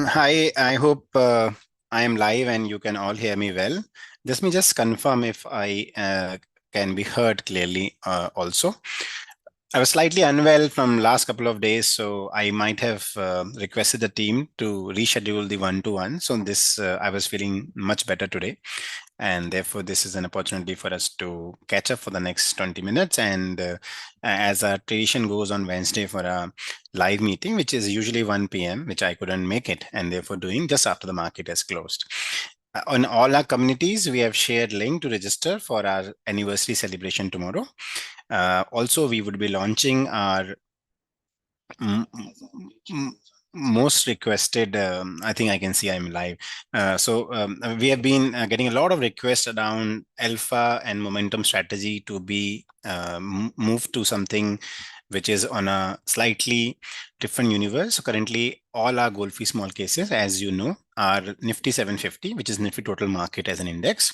Hi, I hope I am live and you can all hear me well. Let me just confirm if I can be heard clearly also. I was slightly unwell from last couple of days, so I might have requested the team to reschedule the one-to-one. So this, I was feeling much better today, and therefore this is an opportunity for us to catch up for the next 20 minutes. And as our tradition goes on Wednesday for a live meeting, which is usually 1 p.m., which I couldn't make it, and therefore doing just after the market has closed. On all our communities, we have shared link to register for our anniversary celebration tomorrow. Also, we would be launching our mm, mm, most requested. I think I can see I'm live. We have been getting a lot of requests around alpha and momentum strategy to be moved to something which is on a slightly different universe. So currently, all our GoalFi small cases, as you know, are Nifty 750, which is Nifty total market as an index.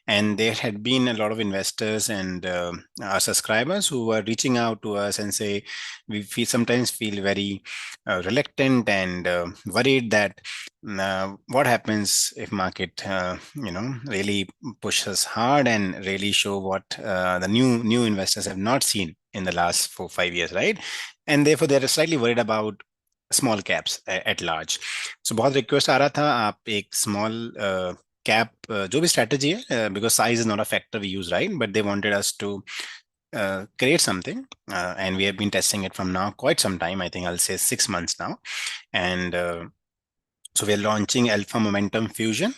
And there had been a lot of investors and our subscribers who were reaching out to us and say, sometimes feel very reluctant and worried that what happens if market, really pushes hard and really show what the new investors have not seen in the last 4-5 years, right? And therefore they're slightly worried about small caps at large. So बहुत request आ रहा था आप एक small cap जो भी strategy है, because size is not a factor we use, right, but they wanted us to create something, and we have been testing it from now quite some time. I think I'll say 6 months now. And so we're launching Alpha Momentum Fusion,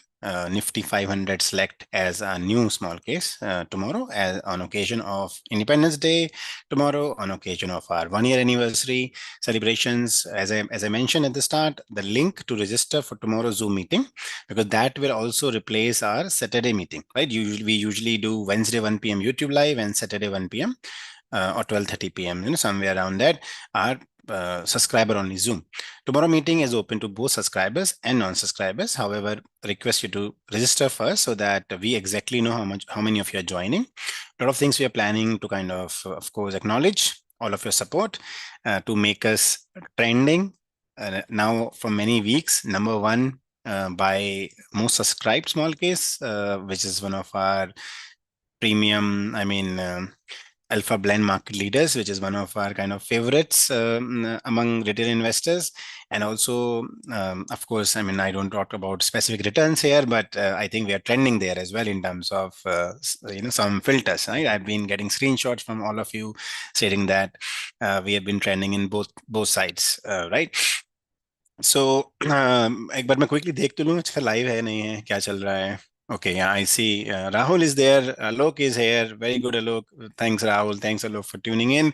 Nifty 500 Select as a new small case tomorrow, as on occasion of Independence Day tomorrow, on occasion of our 1 year anniversary celebrations. As I mentioned at the start, the link to register for tomorrow's Zoom meeting, because that will also replace our Saturday meeting, right? We usually do Wednesday 1 p.m. YouTube live and Saturday 1 p.m. Or 12:30 p.m. Somewhere around that. Our subscriber only Zoom. Tomorrow meeting is open to both subscribers and non-subscribers. However, request you to register first so that we exactly know how many of you are joining. A lot of things we are planning to kind of course, acknowledge all of your support to make us trending now for many weeks. Number one by most subscribed small case, which is one of our premium, Alpha Blend market leaders, which is one of our kind of favorites among retail investors. And also, of course, I don't talk about specific returns here, but I think we are trending there as well in terms of, some filters. Right? I've been getting screenshots from all of you stating that we have been trending in both sides, right? सो एक बार मैं quickly देख तो लूँ, अच्छा live है नहीं है, क्या चल रहा है. Okay, yeah, I see. Rahul is there. Alok is here. Very good, Alok. Thanks, Rahul. Thanks, Alok, for tuning in.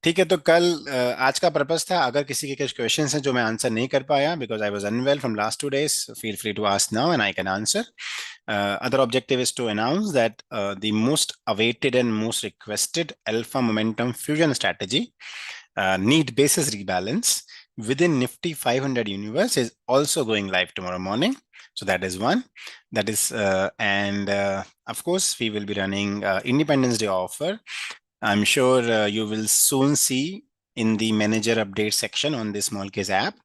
ठीक है, तो कल आज का पर्पस था, अगर किसी के कुछ क्वेश्चंस हैं जो मैं आंसर नहीं कर पाया because I was unwell from last 2 days, feel free to ask now and I can answer. Other objective is to announce that the most awaited and most requested alpha momentum fusion strategy, need basis rebalance within Nifty 500 universe, is also going live tomorrow morning. So that is one. That is, and of course, we will be running Independence Day offer. I'm sure you will soon see in the manager update section on the small case app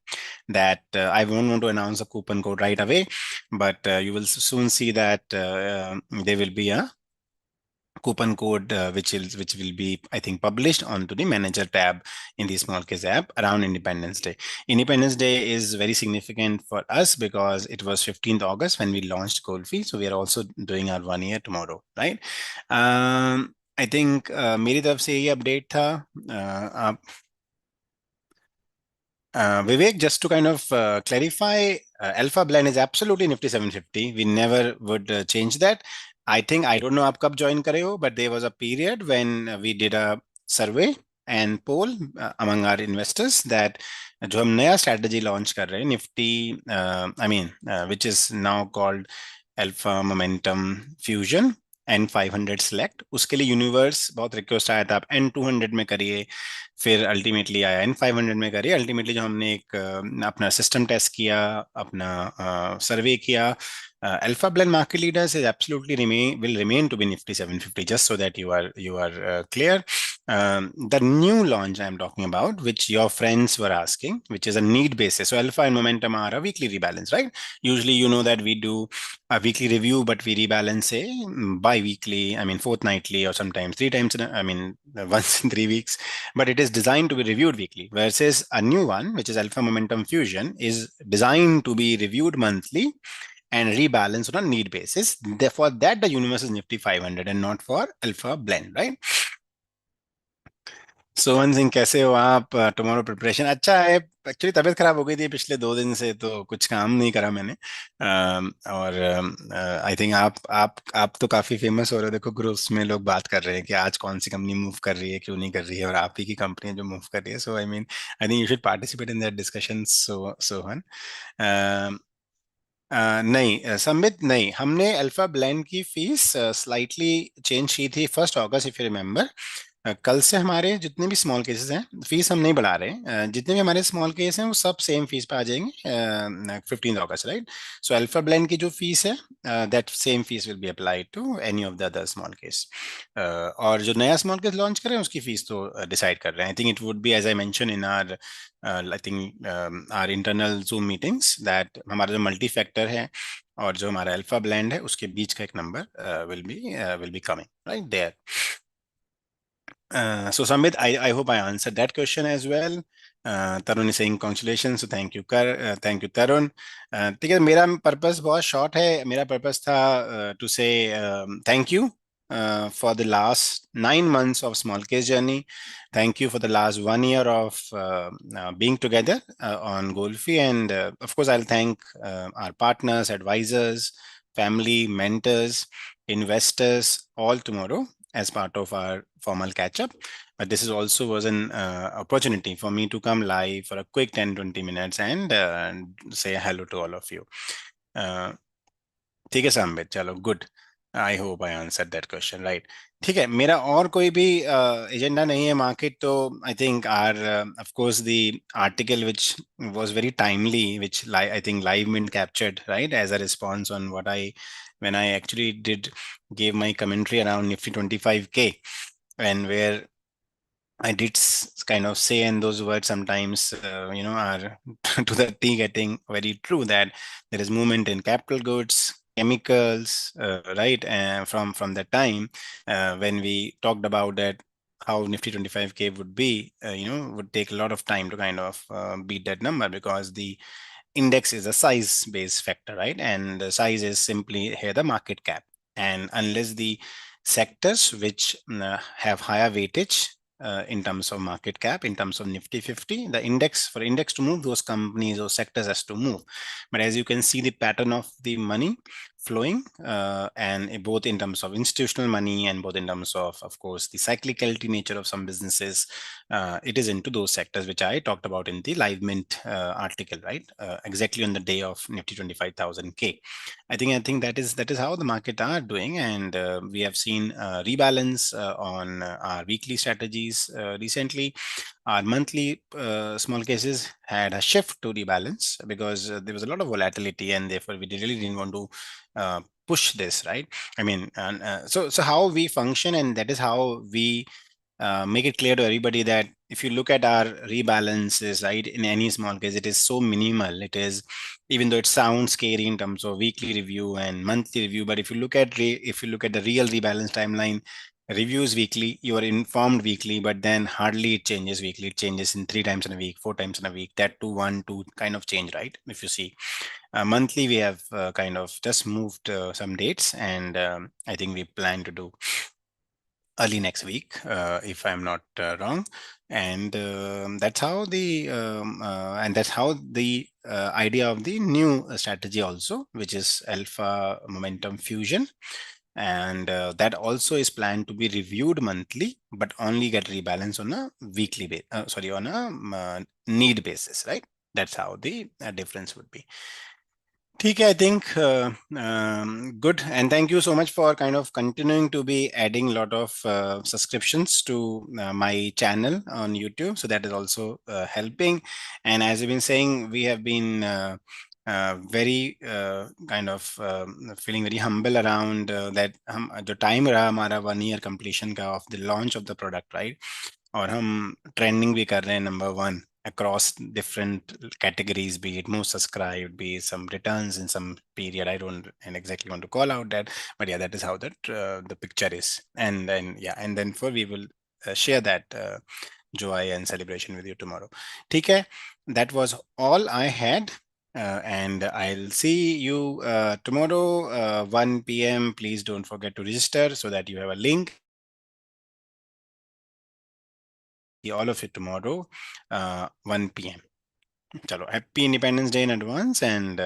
that I won't want to announce a coupon code right away, but you will soon see that there will be a coupon code which will be, I think, published onto the manager tab in the small case app around Independence Day. Independence Day is very significant for us because it was 15th August when we launched GoalFi. So we are also doing our 1 year tomorrow, right? I think मेरी तरफ से ये update था. आप Vivek, just to kind of clarify, Alpha Blend is absolutely Nifty 750. We never would change that. I think, I don't know आप कब join करे हो, but there was a period when we did a survey and poll among our investors that जो हम नया strategy launch कर रहे हैं, Nifty, which is now called Alpha Momentum Fusion N 500 select, उसके लिए यूनिवर्स बहुत रिक्वेस्ट आया था, आप एन 200 में करिए, फिर अल्टीमेटली आया एन 500 में करिए. अल्टीमेटली जो हमने एक अपना सिस्टम टेस्ट किया, अपना सर्वे किया, Alpha Blend market leaders is absolutely will remain to be Nifty 750, just so that you are clear. The new launch I'm talking about, which your friends were asking, which is a need basis. So alpha and momentum are a weekly rebalance, right? Usually, you know that we do a weekly review, but we rebalance say bi-weekly, I mean fortnightly, or sometimes three times, once in 3 weeks. But it is designed to be reviewed weekly. Versus a new one, which is alpha momentum fusion, is designed to be reviewed monthly and rebalance on a need basis. Therefore, that the universe is Nifty 500 and not for alpha blend, right? Sohan Singh, कैसे हो आप? Tomorrow preparation अच्छा है। Actually तबीयत खराब हो गई थी पिछले 2 दिन से, तो कुछ काम नहीं करा मैंने। और आई थिंक आप तो काफी फेमस हो रहे हो। देखो ग्रुप्स में लोग बात कर रहे हैं कि आज कौन सी कंपनी मूव कर रही है, क्यों नहीं कर रही है, और आप ही की कंपनी है जो मूव कर रही है। So I think you should participate in that discussion, Sohan. नहीं संबित, नहीं, हमने अल्फा ब्लेंड की फीस स्लाइटली चेंज की थी 1 अगस्त, इफ यू रिमेम्बर। कल से हमारे जितने भी स्मॉल केसेस हैं, फीस हम नहीं बढ़ा रहे हैं। जितने भी हमारे स्मॉल केस हैं वो सब सेम फीस पे आ जाएंगे 15 अगस्त, राइट? सो अल्फा ब्लेंड की जो फीस है, that same fees will be applied to any of the other small case. और जो नया स्मॉल केस लॉन्च कर रहे हैं उसकी फीस तो डिसाइड कर रहे हैं। I think it would be as I mention in our I think our internal Zoom meetings, that हमारा जो मल्टी फैक्टर है और जो हमारा अल्फा ब्लेंड है उसके बीच का एक number will be coming right there. So Samit, I hope I answered that question as well. Tarun is saying congratulations, so thank you Tarun. ठीक है, मेरा पर्पस बहुत शॉर्ट है। मेरा पर्पस था to say thank you for the last 9 months of small case journey. Thank you for the last 1 year of being together on GoalFi, and of course I'll thank our partners, advisors, family, mentors, investors, all tomorrow as part of our formal catch up. But this is also was an opportunity for me to come live for a quick 10-20 minutes and say hello to all of you. Uh, ठीक है संबित, चलो good. I hope I answer that question right. ठीक है, मेरा और कोई भी agenda नहीं है मार्केट। तो I think our of course the article which was very timely, which I think Live Mint captured right as a response on what I when I actually did gave my commentary around Nifty 25K, and where I did kind of say, and those words sometimes, are to the T getting very true, that there is movement in capital goods, chemicals, right? From that time when we talked about that, how Nifty 25K would be, would take a lot of time to kind of beat that number, because the index is a size based factor, right? And the size is simply here the market cap. And unless the sectors which have higher weightage in terms of market cap, in terms of Nifty 50, the index, for index to move, those companies or sectors has to move. But as you can see, the pattern of the money flowing, and both in terms of institutional money and both in terms of course, the cyclicality nature of some businesses, it is into those sectors which I talked about in the live mint article, right? Exactly on the day of Nifty 25,000K. I think that is how the market are doing, and we have seen rebalance on our weekly strategies recently. Our monthly small cases had a shift to rebalance because there was a lot of volatility, and therefore we really didn't want to push this, right? I mean, and, so how we function, and that is how we make it clear to everybody that if you look at our rebalances, right, in any small case, it is so minimal. It is, even though it sounds scary in terms of weekly review and monthly review, but if you look at the real rebalance timeline, reviews weekly, you are informed weekly, but then hardly it changes weekly. It changes in 3 times in a week, 4 times in a week, that to 1 2 kind of change, right? If you see monthly, we have kind of just moved some dates, and I think we plan to do early next week, if I'm not wrong. And that's how the idea of the new strategy also, which is Alpha Momentum Fusion, and that also is planned to be reviewed monthly, but only get rebalanced on a on a need basis, right? That's how the difference would be. ठीक है, I think good, and thank you so much for kind of continuing to be adding a lot of subscriptions to my channel on YouTube. So that is also helping. And as I've been saying, we have been very kind of feeling very humble around that हम जो time रहा हमारा 1 year completion का of the launch of the product, right? और हम trending भी कर रहे हैं number 1 across different categories, be it most subscribed, be it some returns in some period. I don't and exactly want to call out that, but yeah, that is how that the picture is. And then yeah, and then for we will share that joy and celebration with you tomorrow. ठीक है, that was all I had. And I'll see you tomorrow, 1 p.m. Please don't forget to register so that you have a link. See all of it tomorrow, 1 p.m. Chalo, happy Independence Day in advance, and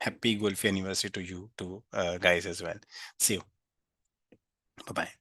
happy GoalFi anniversary to you, to guys as well. See you. Bye bye.